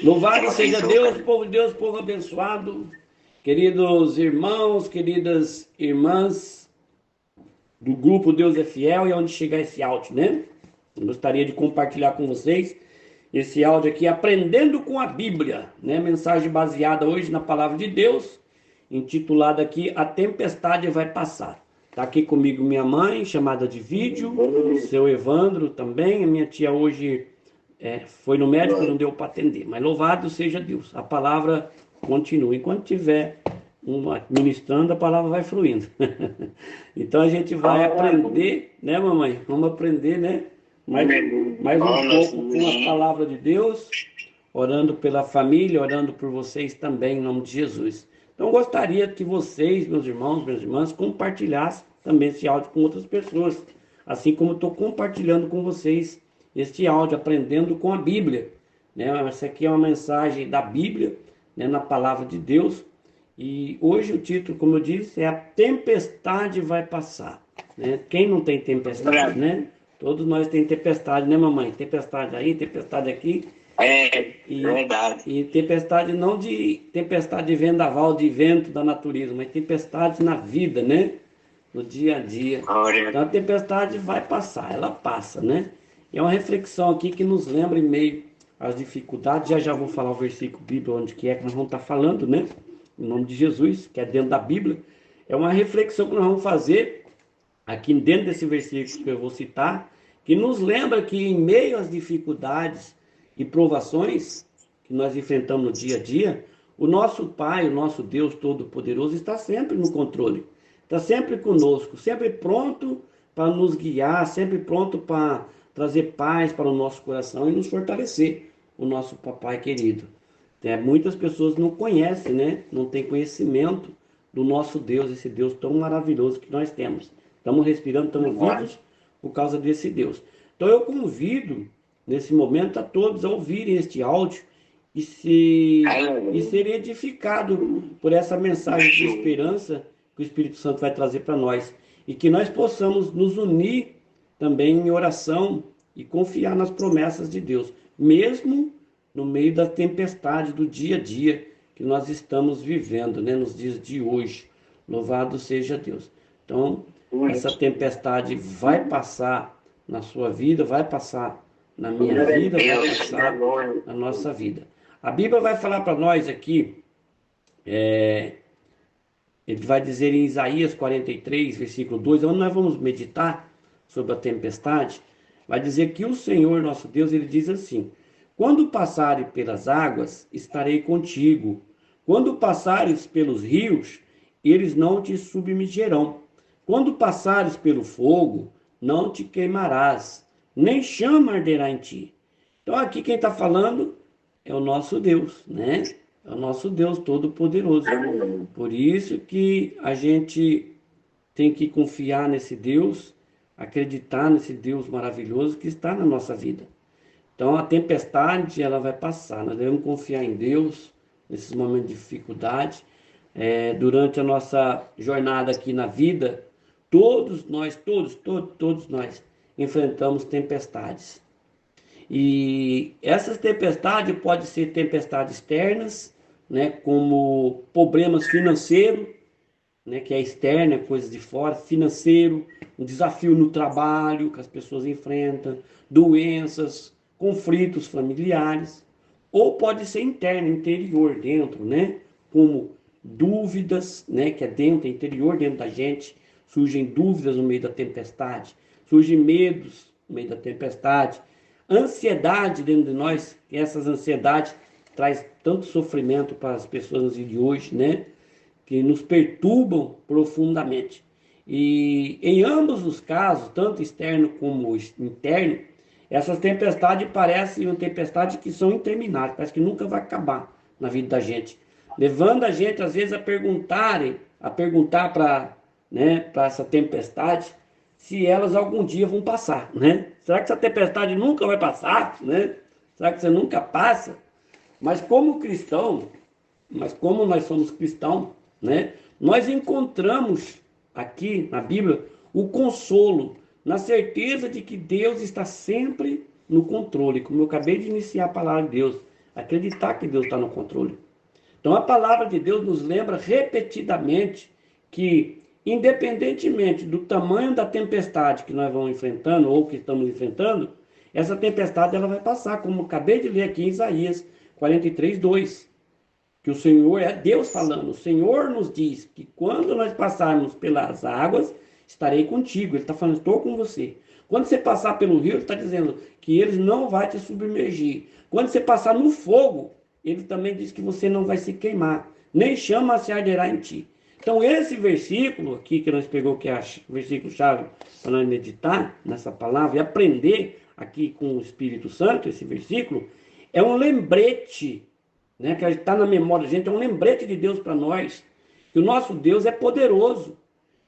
Louvado seja Deus, povo abençoado, queridos irmãos, queridas irmãs do grupo Deus é Fiel e onde chegar esse áudio, né? Eu gostaria de compartilhar com vocês esse áudio aqui, Aprendendo com a Bíblia, né? Mensagem baseada hoje na palavra de Deus, intitulada aqui A Tempestade Vai Passar. Tá aqui comigo minha mãe, chamada de vídeo, seu Evandro também, a minha tia hoje foi no médico e não deu para atender, mas louvado seja Deus, a palavra continua, enquanto tiver ministrando, a palavra vai fluindo. Então a gente vai aprender, né, mamãe? Vamos aprender, né? Mais um pouco com a palavra de Deus, orando pela família, orando por vocês também, em nome de Jesus. Então gostaria que vocês, meus irmãos, minhas irmãs, compartilhassem também esse áudio com outras pessoas, assim como estou compartilhando com vocês este áudio, Aprendendo com a Bíblia, né? Essa aqui é uma mensagem da Bíblia, né, na palavra de Deus. E hoje o título, como eu disse, é A Tempestade Vai Passar, né? Quem não tem tempestade, né? Todos nós temos tempestade, né, mamãe? Tempestade aí, tempestade aqui. Verdade. E tempestade não de tempestade de vendaval, de vento da natureza, mas tempestade na vida, né? No dia a dia. Então a tempestade vai passar, ela passa, né? E é uma reflexão aqui que nos lembra em meio às dificuldades. Já vou falar o versículo bíblico onde que nós vamos estar falando, né? Em nome de Jesus, que é dentro da Bíblia. É uma reflexão que nós vamos fazer aqui dentro desse versículo que eu vou citar, que nos lembra que em meio às dificuldades e provações que nós enfrentamos no dia a dia, o nosso Pai, o nosso Deus Todo-Poderoso está sempre no controle, está sempre conosco, sempre pronto para nos guiar, sempre pronto para trazer paz para o nosso coração e nos fortalecer, o nosso papai querido. Muitas pessoas não conhecem, né? Não têm conhecimento do nosso Deus, esse Deus tão maravilhoso que nós temos. Estamos respirando, estamos vivos por causa desse Deus. Então eu convido, nesse momento, a todos a ouvirem este áudio e serem edificados por essa mensagem de esperança que o Espírito Santo vai trazer para nós. E que nós possamos nos unir também em oração e confiar nas promessas de Deus, mesmo no meio da tempestade do dia a dia que nós estamos vivendo, né, nos dias de hoje. Louvado seja Deus. Então, essa tempestade vai passar na sua vida, vai passar na minha vida, vai passar na nossa vida. A Bíblia vai falar para nós aqui, ele vai dizer em Isaías 43, versículo 2, onde nós vamos meditar sobre a tempestade, vai dizer que o Senhor, nosso Deus, ele diz assim: quando passares pelas águas, estarei contigo. Quando passares pelos rios, eles não te submergirão. Quando passares pelo fogo, não te queimarás, nem chama arderá em ti. Então aqui quem está falando é o nosso Deus, né? É o nosso Deus Todo-Poderoso. Por isso que a gente tem que confiar nesse Deus, acreditar nesse Deus maravilhoso que está na nossa vida. Então a tempestade ela vai passar, nós devemos confiar em Deus nesses momentos de dificuldade. Durante a nossa jornada aqui na vida, todos nós enfrentamos tempestades. E essas tempestades podem ser tempestades externas, né, como problemas financeiros, né, que é externo, é coisa de fora, financeiro, um desafio no trabalho que as pessoas enfrentam, doenças, conflitos familiares, ou pode ser interno, interior, dentro, né? Como dúvidas, né? Que é dentro, interior, dentro da gente, surgem dúvidas no meio da tempestade, surgem medos no meio da tempestade, ansiedade dentro de nós, e essas ansiedades traz tanto sofrimento para as pessoas de hoje, né? Que nos perturbam profundamente. E em ambos os casos, tanto externo como interno, essas tempestades parecem uma tempestade que são intermináveis, parece que nunca vai acabar na vida da gente, levando a gente às vezes a perguntar para essa tempestade se elas algum dia vão passar, né? Será que essa tempestade nunca vai passar, né? Será que você nunca passa? Mas como nós somos cristãos, né? Nós encontramos aqui na Bíblia o consolo, na certeza de que Deus está sempre no controle. Como eu acabei de iniciar a palavra de Deus, Acreditar que Deus está no controle. Então a palavra de Deus nos lembra repetidamente que, independentemente do tamanho da tempestade que nós vamos enfrentando ou que estamos enfrentando, essa tempestade ela vai passar, como eu acabei de ler aqui em Isaías 43:2, que o Senhor é Deus falando. O Senhor nos diz que quando nós passarmos pelas águas, estarei contigo. Ele está falando, estou com você. Quando você passar pelo rio, ele está dizendo que ele não vai te submergir. Quando você passar no fogo, ele também diz que você não vai se queimar, nem chama se arderá em ti. Então esse versículo aqui que nós pegou, que é o versículo-chave para nós meditar nessa palavra e aprender aqui com o Espírito Santo, esse versículo, é um lembrete, né, que está na memória da gente, é um lembrete de Deus para nós, que o nosso Deus é poderoso,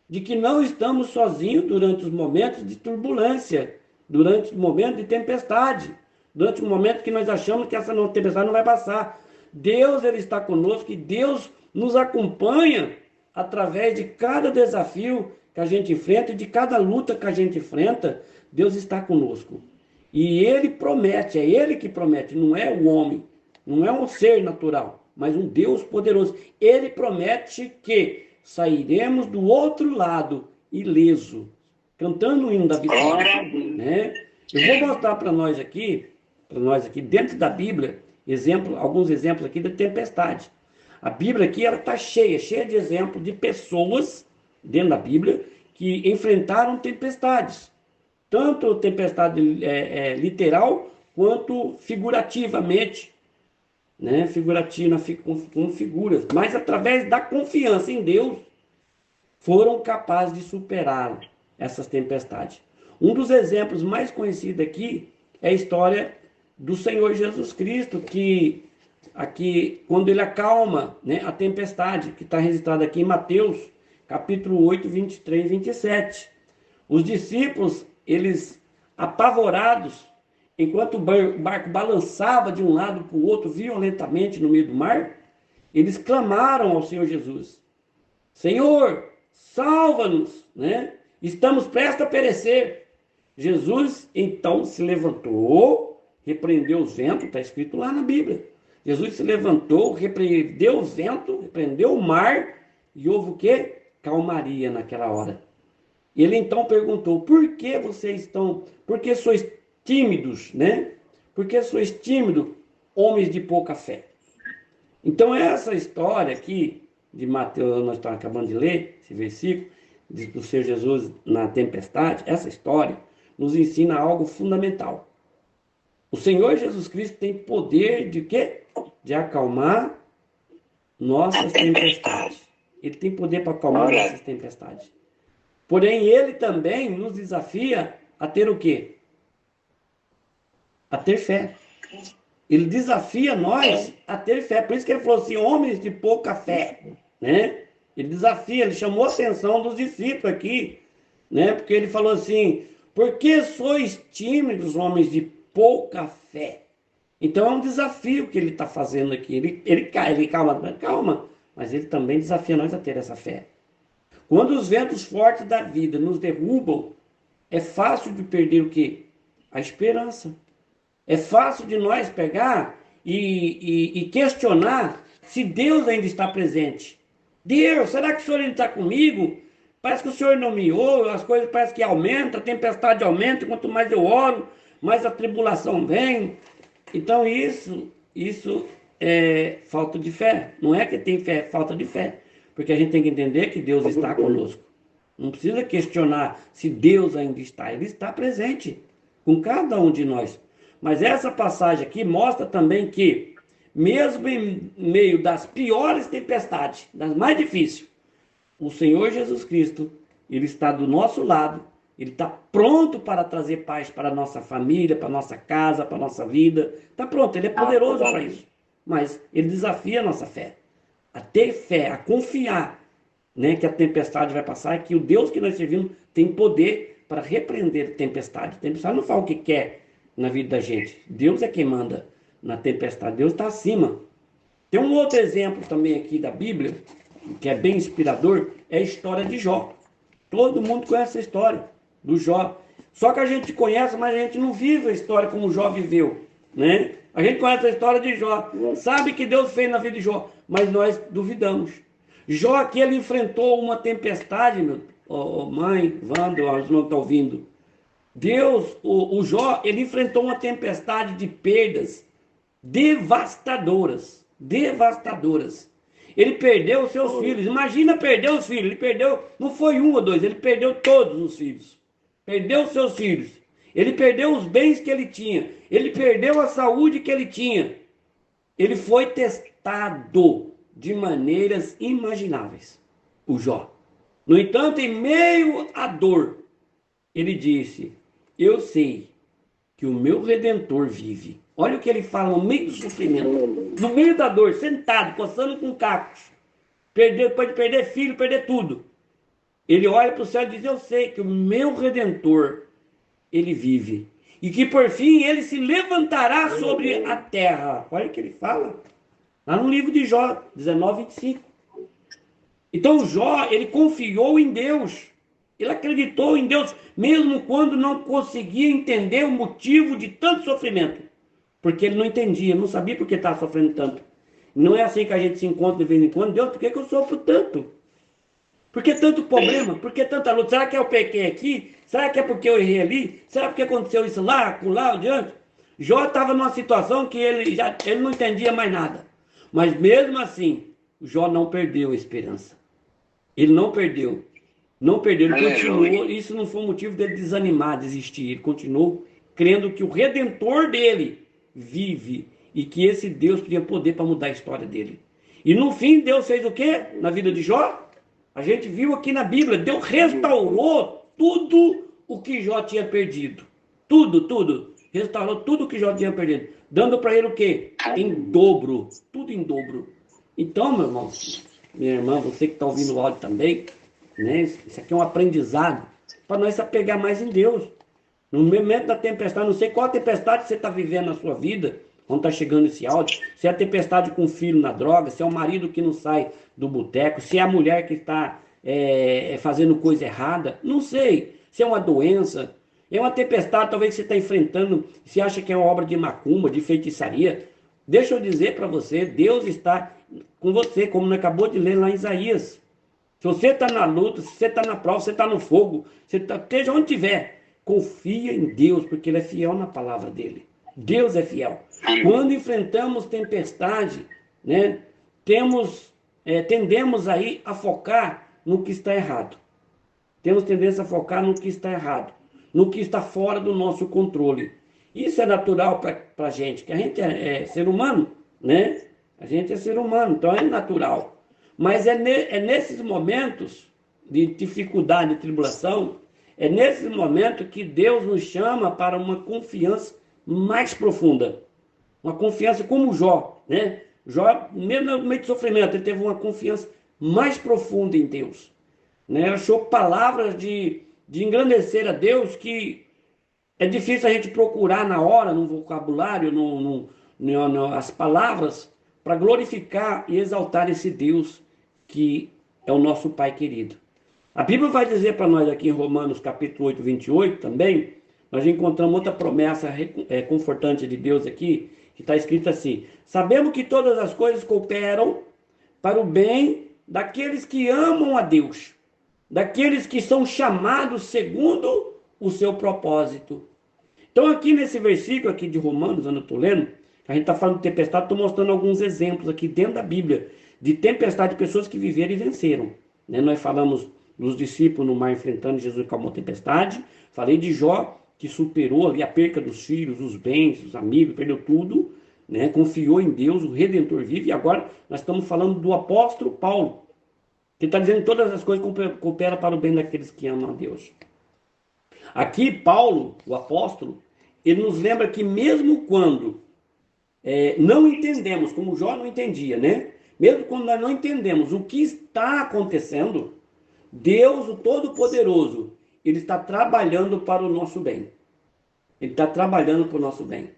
de que não estamos sozinhos durante os momentos de turbulência, durante os momentos de tempestade, durante o momento que nós achamos que essa tempestade não vai passar. Deus, ele está conosco e Deus nos acompanha através de cada desafio que a gente enfrenta e de cada luta que a gente enfrenta. Deus está conosco. E ele promete, é ele que promete, não é o homem, não é um ser natural, mas um Deus poderoso. Ele promete que sairemos do outro lado ileso, cantando o hino da vitória, né? Eu vou mostrar para nós aqui, dentro da Bíblia, alguns exemplos aqui da tempestade. A Bíblia aqui ela está cheia de exemplos de pessoas dentro da Bíblia que enfrentaram tempestades, tanto tempestade literal quanto figurativamente, né? Figurativa com figuras, mas através da confiança em Deus foram capazes de superar essas tempestades. Um dos exemplos mais conhecidos aqui é a história do Senhor Jesus Cristo, que aqui, quando ele acalma, né, a tempestade, que está registrada aqui em Mateus, capítulo 8, 23 e 27. Os discípulos, eles apavorados, enquanto o barco balançava de um lado para o outro violentamente no meio do mar, eles clamaram ao Senhor Jesus: Senhor, salva-nos, né? Estamos prestes a perecer. Jesus então se levantou, repreendeu os ventos, está escrito lá na Bíblia. Jesus se levantou, repreendeu o vento, repreendeu o mar, e houve o quê? Calmaria naquela hora. Ele então perguntou: por que sois tímidos, né? Por que sois tímidos, homens de pouca fé? Então essa história aqui de Mateus, nós estamos acabando de ler esse versículo do Senhor Jesus na tempestade, essa história nos ensina algo fundamental. O Senhor Jesus Cristo tem poder de quê? De acalmar nossas tempestades. Ele tem poder para acalmar nossas tempestades. Porém, ele também nos desafia a ter o quê? A ter fé. Ele desafia nós a ter fé. Por isso que ele falou assim, homens de pouca fé, né? Ele desafia, ele chamou a atenção dos discípulos aqui, né? Porque ele falou assim: por que sois tímidos, homens de pouca fé? Então é um desafio que ele está fazendo aqui. Ele calma, mas ele também desafia nós a ter essa fé. Quando os ventos fortes da vida nos derrubam, é fácil de perder o quê? A esperança. É fácil de nós pegar e questionar se Deus ainda está presente. Deus, será que o Senhor ainda está comigo? Parece que o Senhor não me ouve, as coisas parecem que aumentam, a tempestade aumenta, quanto mais eu oro, mais a tribulação vem. Então isso é falta de fé. Não é que tem fé, é falta de fé. Porque a gente tem que entender que Deus está conosco. Não precisa questionar se Deus ainda está. Ele está presente com cada um de nós. Mas essa passagem aqui mostra também que, mesmo em meio das piores tempestades, das mais difíceis, o Senhor Jesus Cristo, ele está do nosso lado, ele está pronto para trazer paz para a nossa família, para a nossa casa, para a nossa vida. Está pronto, ele é poderoso para isso. Mas ele desafia a nossa fé. A ter fé, a confiar, né, que a tempestade vai passar, e que o Deus que nós servimos tem poder para repreender a tempestade. A tempestade não fala o que quer na vida da gente. Deus é quem manda na tempestade. Deus está acima. Tem um outro exemplo também aqui da Bíblia, que é bem inspirador, é a história de Jó. Todo mundo conhece a história do Jó. Só que a gente conhece, mas a gente não vive a história como Jó viveu, né? A gente conhece a história de Jó, sabe que Deus fez na vida de Jó, mas nós duvidamos. Jó aqui, ele enfrentou uma tempestade, mãe, Wanda, os irmãos que estão ouvindo. Deus, o Jó, ele enfrentou uma tempestade de perdas devastadoras, devastadoras. Ele perdeu os seus filhos. Imagina perder os filhos. Ele perdeu, não foi um ou dois, ele perdeu todos os filhos. Perdeu os seus filhos. Ele perdeu os bens que ele tinha. Ele perdeu a saúde que ele tinha. Ele foi testado de maneiras imagináveis, o Jó. No entanto, em meio à dor, ele disse: eu sei que o meu Redentor vive. Olha o que ele fala no meio do sofrimento, no meio da dor, sentado, coçando com cacos. Pode perder filho, perder tudo. Ele olha para o céu e diz: eu sei que o meu Redentor, ele vive. E que por fim ele se levantará sobre a terra. Olha o que ele fala. Lá no livro de Jó, 19, 25. Então Jó, ele confiou em Deus. Ele acreditou em Deus, mesmo quando não conseguia entender o motivo de tanto sofrimento. Porque ele não entendia, não sabia por que estava sofrendo tanto. Não é assim que a gente se encontra de vez em quando. Deus, por que eu sofro tanto? Por que tanto problema? Por que tanta luta? Será que eu pequei aqui? Será que é porque eu errei ali? Será porque aconteceu isso lá, acolá, adiante? Jó estava numa situação que ele não entendia mais nada. Mas mesmo assim, Jó não perdeu a esperança. Ele não perdeu. Não perdeu, ele continuou. Isso não foi um motivo dele desanimar, desistir. Ele continuou crendo que o Redentor dele vive e que esse Deus tinha poder para mudar a história dele. E no fim, Deus fez o quê na vida de Jó? A gente viu aqui na Bíblia, Deus restaurou tudo o que Jó tinha perdido. Tudo. Restaurou tudo o que Jó tinha perdido. Dando para ele o quê? Em dobro. Tudo em dobro. Então, meu irmão, minha irmã, você que está ouvindo o áudio também, né? Isso aqui é um aprendizado para nós se apegar mais em Deus. No momento da tempestade, não sei qual tempestade você está vivendo na sua vida, quando está chegando esse áudio, se é a tempestade com o filho na droga, se é o marido que não sai do boteco, se é a mulher que está fazendo coisa errada, não sei, se é uma doença, é uma tempestade talvez que você está enfrentando, se acha que é uma obra de macumba, de feitiçaria. Deixa eu dizer para você, Deus está com você, como nós acabou de ler lá em Isaías. Se você está na luta, se você está na prova, se você está no fogo, esteja onde estiver, confia em Deus, porque Ele é fiel na palavra dEle. Deus é fiel. Quando enfrentamos tempestade, né, tendemos aí a focar no que está errado. Temos tendência a focar no que está errado, no que está fora do nosso controle. Isso é natural para a gente, que a gente é ser humano, né? A gente é ser humano, então é natural. Mas é nesses momentos de dificuldade, de tribulação, é nesses momentos que Deus nos chama para uma confiança mais profunda. Uma confiança como Jó, né? Jó, mesmo no meio de sofrimento, ele teve uma confiança mais profunda em Deus. Né? Achou palavras de engrandecer a Deus que é difícil a gente procurar na hora, no vocabulário, as palavras, para glorificar e exaltar esse Deus que é o nosso Pai querido. A Bíblia vai dizer para nós aqui em Romanos capítulo 8, 28 também, nós encontramos outra promessa confortante de Deus aqui, que está escrito assim: sabemos que todas as coisas cooperam para o bem daqueles que amam a Deus, daqueles que são chamados segundo o seu propósito. Então aqui nesse versículo aqui de Romanos, eu estou lendo, a gente está falando de tempestade, estou mostrando alguns exemplos aqui dentro da Bíblia, de tempestade de pessoas que viveram e venceram. Né? Nós falamos dos discípulos no mar enfrentando Jesus com a tempestade, falei de Jó, que superou ali a perca dos filhos, os bens, os amigos, perdeu tudo, né? Confiou em Deus, o Redentor vive, e agora nós estamos falando do apóstolo Paulo, que está dizendo que todas as coisas cooperam para o bem daqueles que amam a Deus. Aqui Paulo, o apóstolo, ele nos lembra que mesmo quando não entendemos, como Jó não entendia, né? Mesmo quando nós não entendemos o que está acontecendo, Deus, o Todo-Poderoso, Ele está trabalhando para o nosso bem. Ele está trabalhando para o nosso bem.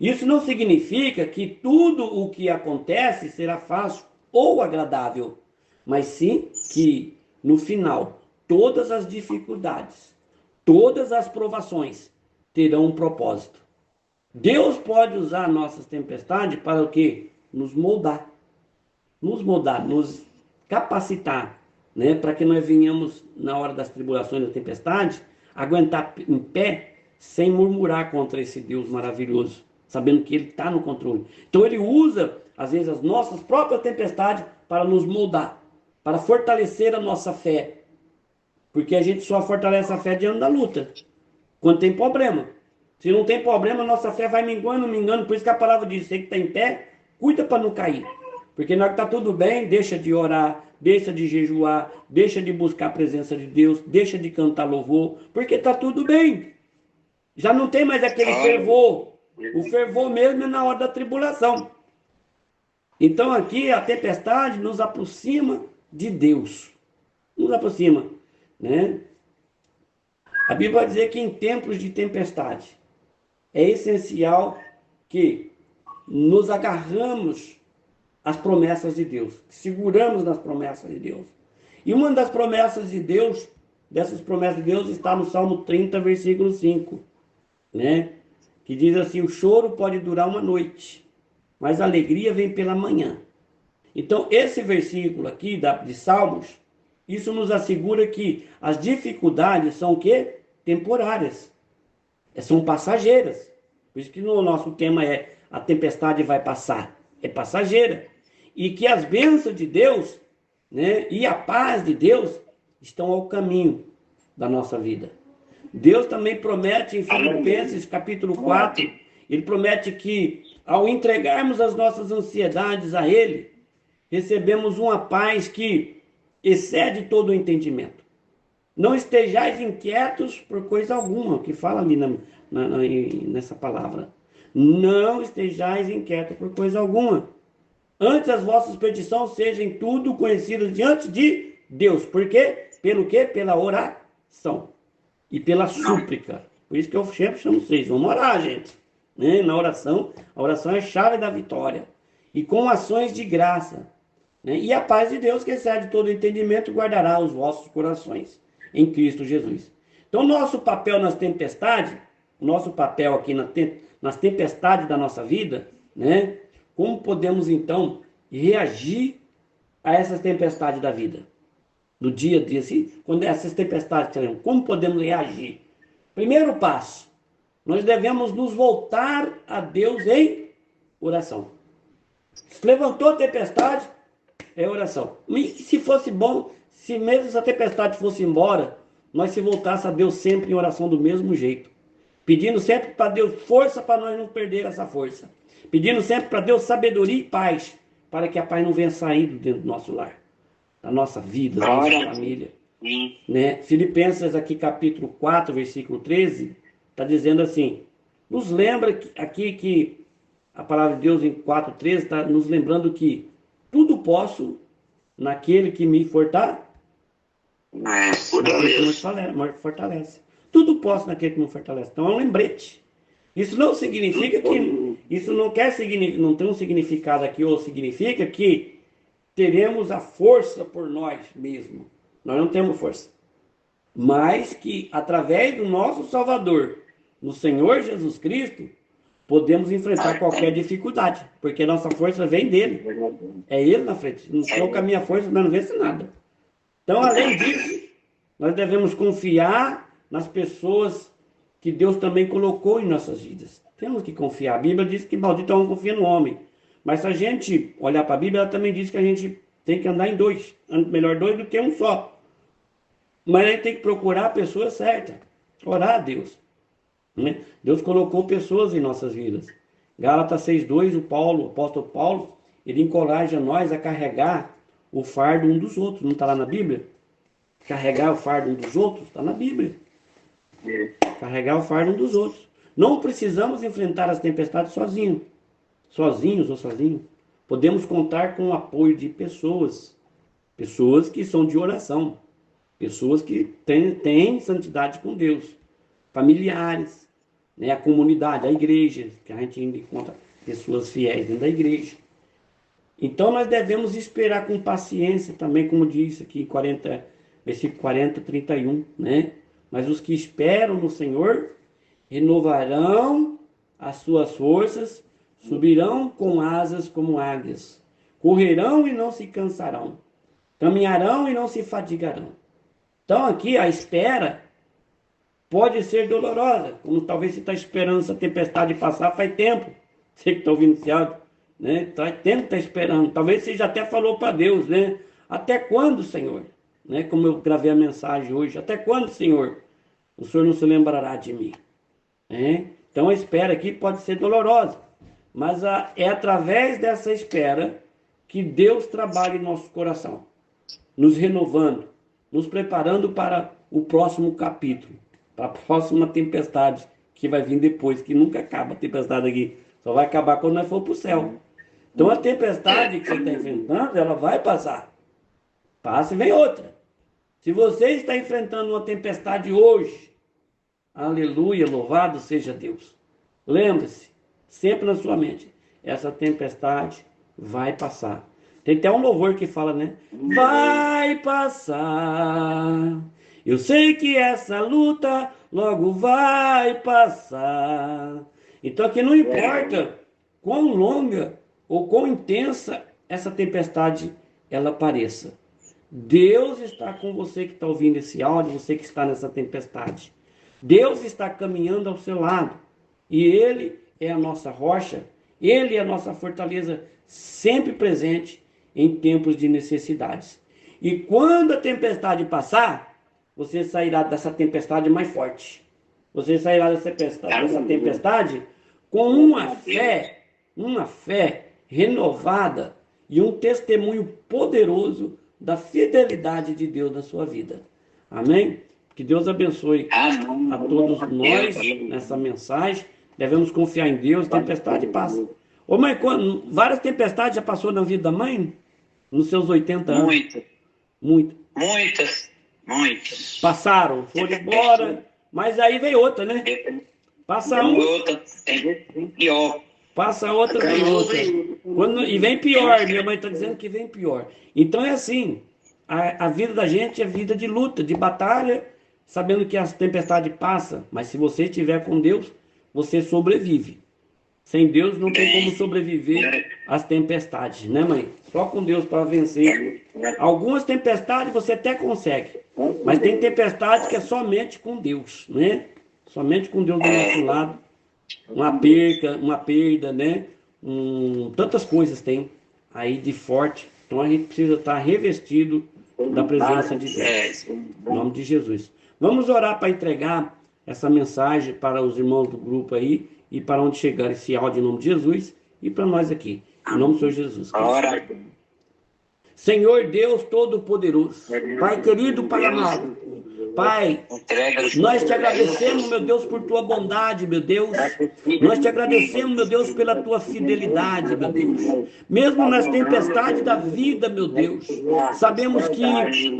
Isso não significa que tudo o que acontece será fácil ou agradável, mas sim que, no final, todas as dificuldades, todas as provações terão um propósito. Deus pode usar nossas tempestades para o quê? Nos moldar, nos capacitar, né? Para que nós venhamos, na hora das tribulações da tempestade, aguentar em pé, sem murmurar contra esse Deus maravilhoso, sabendo que Ele está no controle. Então Ele usa, às vezes, as nossas próprias tempestades para nos moldar, para fortalecer a nossa fé. Porque a gente só fortalece a fé diante da luta, quando tem problema. Se não tem problema, a nossa fé vai minguando. Por isso que a palavra diz, você que está em pé, cuida para não cair. Porque na hora que está tudo bem, deixa de orar, deixa de jejuar, deixa de buscar a presença de Deus, deixa de cantar louvor, porque está tudo bem. Já não tem mais aquele fervor. O fervor mesmo é na hora da tribulação. Então aqui a tempestade nos aproxima de Deus. Nos aproxima, né? A Bíblia vai dizer que em tempos de tempestade é essencial que nos agarramos às promessas de Deus, seguramos nas promessas de Deus. E uma das promessas de Deus, dessas promessas de Deus, está no Salmo 30, versículo 5, né? Que diz assim: o choro pode durar uma noite, mas a alegria vem pela manhã. Então, esse versículo aqui de Salmos, isso nos assegura que as dificuldades são o quê? Temporárias. São passageiras. Por isso que no nosso tema é a tempestade vai passar. É passageira. E que as bênçãos de Deus, né, e a paz de Deus estão ao caminho da nossa vida. Deus também promete em Filipenses capítulo 4, ele promete que ao entregarmos as nossas ansiedades a Ele, recebemos uma paz que excede todo o entendimento. Não estejais inquietos por coisa alguma, que fala ali nessa palavra. Não estejais inquietos por coisa alguma. Antes as vossas petições sejam tudo conhecidas diante de Deus. Por quê? Pelo quê? Pela oração e pela súplica. Por isso que eu sempre chamo vocês, vamos orar, gente. Né? Na oração, a oração é a chave da vitória. E com ações de graça. Né? E a paz de Deus, que excede todo entendimento, guardará os vossos corações em Cristo Jesus. Então, nosso papel nas tempestades, nosso papel aqui nas tempestades da nossa vida, né? Como podemos, então, reagir a essas tempestades da vida? No dia a dia, assim, quando essas tempestades terão, como podemos reagir? Primeiro passo, nós devemos nos voltar a Deus em oração. Se levantou a tempestade, é oração. E se fosse bom, se mesmo essa tempestade fosse embora, nós se voltasse a Deus sempre em oração do mesmo jeito. Pedindo sempre para Deus força para nós não perder essa força. Pedindo sempre para Deus sabedoria e paz, para que a paz não venha saindo dentro do nosso lar, da nossa vida, da nossa família. Né? Filipenses aqui capítulo 4, versículo 13, está dizendo assim, nos lembra aqui que a palavra de Deus em 4,13 está nos lembrando que tudo posso naquele que me fortalece. Tudo posso naquele que me fortalece. Então é um lembrete. Isso não significa que... Isso não tem um significado aqui, ou significa que teremos a força por nós mesmos. Nós não temos força. Mas que através do nosso Salvador, no Senhor Jesus Cristo, podemos enfrentar qualquer dificuldade. Porque a nossa força vem dele. É ele na frente. Não sou com a minha força, nós não vence nada. Então, além disso, nós devemos confiar nas pessoas que Deus também colocou em nossas vidas. Temos que confiar. A Bíblia diz que maldito é um confia no homem. Mas se a gente olhar para a Bíblia, ela também diz que a gente tem que andar em dois. Melhor dois do que um só. Mas a gente tem que procurar a pessoa certa. Orar a Deus. Né? Deus colocou pessoas em nossas vidas. Gálatas 6,2, o apóstolo Paulo, ele encoraja nós a carregar o fardo um dos outros. Não está lá na Bíblia? Carregar o fardo um dos outros? Está na Bíblia. Carregar o fardo um dos outros. Não precisamos enfrentar as tempestades sozinhos ou sozinhos. Podemos contar com o apoio de pessoas que são de oração, pessoas que têm santidade com Deus, familiares, né? A comunidade, a igreja, que a gente ainda encontra pessoas fiéis dentro da igreja. Então nós devemos esperar com paciência também, como diz aqui versículo 40, 31, né? Mas os que esperam no Senhor renovarão as suas forças, subirão com asas como águias, correrão e não se cansarão, caminharão e não se fatigarão. Então aqui a espera pode ser dolorosa, como talvez você está esperando essa tempestade passar faz tempo, você que está ouvindo esse áudio, né? Faz tempo que está esperando, talvez você já até falou para Deus, né? Até quando, Senhor? Né? Como eu gravei a mensagem hoje, até quando, Senhor? O Senhor não se lembrará de mim. Né? Então a espera aqui pode ser dolorosa, mas é através dessa espera que Deus trabalha em nosso coração, nos renovando, nos preparando para o próximo capítulo, para a próxima tempestade que vai vir depois, que nunca acaba a tempestade aqui, só vai acabar quando nós for para o céu. Então a tempestade que você está enfrentando, ela vai passar. Passa e vem outra. Se você está enfrentando uma tempestade hoje, aleluia, louvado seja Deus. Lembre-se, sempre na sua mente, essa tempestade vai passar. Tem até um louvor que fala, né? Vai passar. Eu sei que essa luta logo vai passar. Então aqui não importa quão longa ou quão intensa essa tempestade ela pareça. Deus está com você que está ouvindo esse áudio, você que está nessa tempestade. Deus está caminhando ao seu lado. E Ele é a nossa rocha, Ele é a nossa fortaleza, sempre presente em tempos de necessidades. E quando a tempestade passar, você sairá dessa tempestade mais forte. Você sairá dessa tempestade com uma fé renovada e um testemunho poderoso da fidelidade de Deus na sua vida. Amém? Que Deus abençoe a todos nós nessa mensagem. Devemos confiar em Deus, tempestade passa. Ô mãe, várias tempestades já passou na vida da mãe? Nos seus 80 anos? Muitas. Passaram, foram embora, mas aí vem outra, né? Passa outra, vem pior. Passa outra, vem outra. E vem pior, minha mãe está dizendo que vem pior. Então é assim, a vida da gente é vida de luta, de batalha, sabendo que as tempestades passam, mas se você estiver com Deus, você sobrevive. Sem Deus não tem como sobreviver às tempestades, né, mãe? Só com Deus para vencer. Algumas tempestades você até consegue, mas tem tempestades que é somente com Deus, né? Somente com Deus do nosso lado. Uma perda, né? Tantas coisas tem aí de forte. Então a gente precisa estar revestido da presença de Deus. Em nome de Jesus. Vamos orar para entregar essa mensagem para os irmãos do grupo aí e para onde chegar esse áudio em nome de Jesus e para nós aqui. Em nome do Senhor Jesus. Senhor Deus Todo-Poderoso, Pai querido, Pai amado, Pai, nós te agradecemos, meu Deus, por tua bondade, meu Deus. Nós te agradecemos, meu Deus, pela tua fidelidade, meu Deus. Mesmo nas tempestades da vida, meu Deus, sabemos que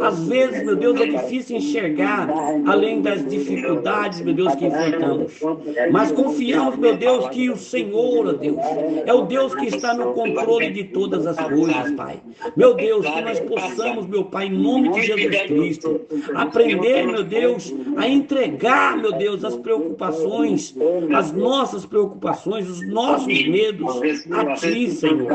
às vezes, meu Deus, é difícil enxergar além das dificuldades, meu Deus, que enfrentamos. Mas confiamos, meu Deus, que o Senhor, ó Deus, é o Deus que está no controle de todas as coisas, Pai. Meu Deus, que nós possamos, meu Pai, em nome de Jesus Cristo, aprender, meu Deus, a entregar, meu Deus, as preocupações, as nossas preocupações, os nossos medos a Ti, Senhor.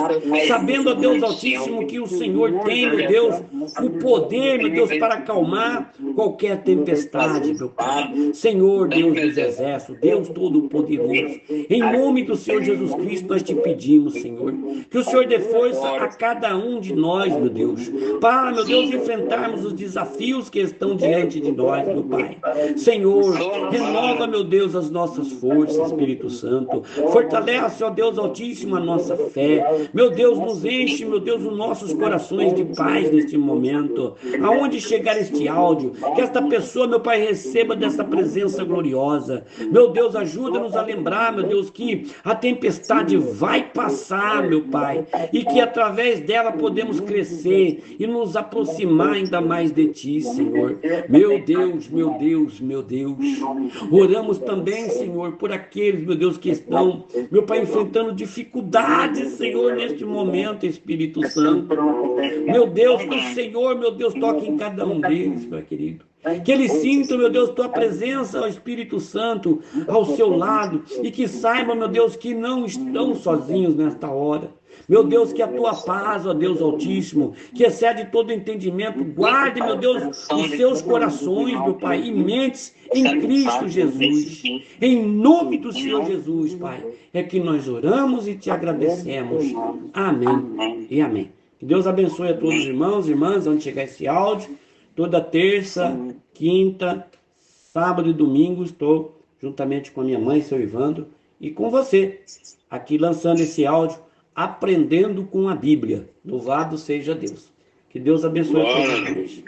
Sabendo, ó Deus Altíssimo, que o Senhor tem, meu Deus, o poder, meu Deus, para acalmar qualquer tempestade, meu Pai. Senhor, Deus dos exércitos, Deus Todo-Poderoso, em nome do Senhor Jesus Cristo, nós te pedimos, Senhor, que o Senhor dê força a cada um de nós, meu Deus, para, meu Deus, enfrentarmos os desafios que estão diante de nós, meu Pai. Senhor, renova, meu Deus, as nossas forças, Espírito Santo. Fortalece, ó Deus Altíssimo, a nossa fé. Meu Deus, nos enche, meu Deus, os nossos corações de paz neste momento. Aonde chegar este áudio, que esta pessoa, meu Pai, receba dessa presença gloriosa. Meu Deus, ajuda-nos a lembrar, meu Deus, que a tempestade vai passar, meu Pai, e que através dela podemos crescer e nos aproximar ainda mais de Ti, Senhor. Meu Deus, meu Deus, meu Deus. Oramos também, Senhor, por aqueles, meu Deus, que estão, meu Pai, enfrentando dificuldades, Senhor, neste momento, Espírito Santo. Meu Deus, que o Senhor, meu Deus, toque em cada um deles, Pai querido. Que eles sintam, meu Deus, tua presença, ó Espírito Santo, ao seu lado. E que saibam, meu Deus, que não estão sozinhos nesta hora. Meu Deus, que a tua paz, ó Deus Altíssimo, que excede todo entendimento, guarde, meu Deus, os seus corações, meu Pai, e mentes em Cristo Jesus. Em nome do Senhor Jesus, Pai, é que nós oramos e te agradecemos. Amém e amém. Que Deus abençoe a todos os irmãos e irmãs, onde chegar esse áudio. Toda terça, quinta, sábado e domingo estou juntamente com a minha mãe, seu Ivandro, e com você, aqui lançando esse áudio, aprendendo com a Bíblia. Louvado seja Deus. Que Deus abençoe a todos.